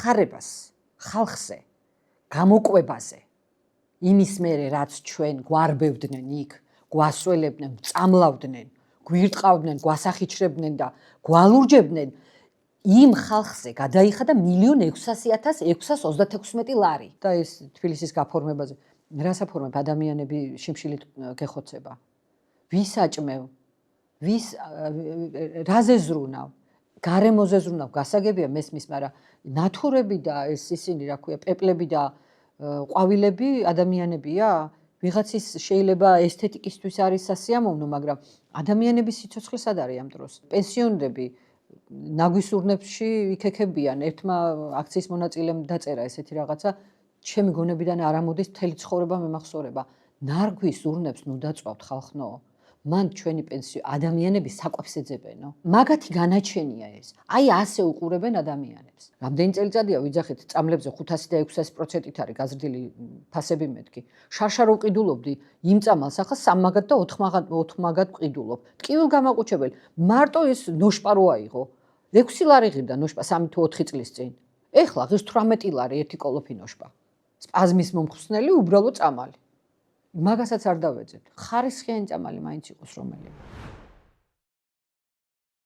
განხარებას ხალხზე, გამოკვებაზე, იმის მერე რაც ჩვენ გვარბევდნენ იქ, გვასველებდნენ, წამლავდნენ, გვირტყავდნენ, გვასახიჩრებდნენ და გვალურჯებდნენ, იმ ხალხზე გადაიხადა 1,600,636 ლარი. და ეს თბილისის გაფორმებაზე რას აფორმებ ადამიანები შიმშილით გეხოცება? ვის აჭმევ? ვის რაზე ზრუნავ? გარემოზე ზრუნავ, გასაგებია მესმის, მაგრამ ნათურები და ეს ისინი, რა ქვია, პეპლები და ყვავილები ადამიანებია? ვიღაცის შეიძლება ესთეტიკისთვის არის სასიამოვნო, მაგრამ ადამიანების სიცოცხლე სად არის ამ დროს? პენსიონერები ნაგვის ურნებში იქექებიან, ერთმა აქციის მონაწილემ დაწერა ესეთი რაღაცა, ჩემი გონებიდან არ ამოდის, მთელი ცხოვრება მემახსოვრება. ნარგვის ურნებს ნუ დაწვავთ ხალხნო. მან ჩვენი ადამიანები საკვებს ეძებენო. მაგათი განაჩენია ეს. აი ასე უყურებენ ადამიანებს. რამდენი წელიწადია ვიძახით წამლებზე 500 და 600%-ით არის გაზრდილი ფასები მეთქი. შარშარო ვყიდულობდი იმ წამალს ახლა 3 მაგად და 4 მაგად ვყიდულობ. ტკივილ გამაყუჩებელი. მარტო ეს ნოშპა რო აიღო. 6 ლარი ღირდა ნოშპა 3 თუ 4 წლის წინ. ეხლა ღირს 18 ლარი ერთი კოლოფი ნოშპა. სპაზმის მომხსნელი უბრალო წამალი. მაგასაც არ დავეძებთ. ხარისხიანი წამალი მაინც იყოს რომელიმე.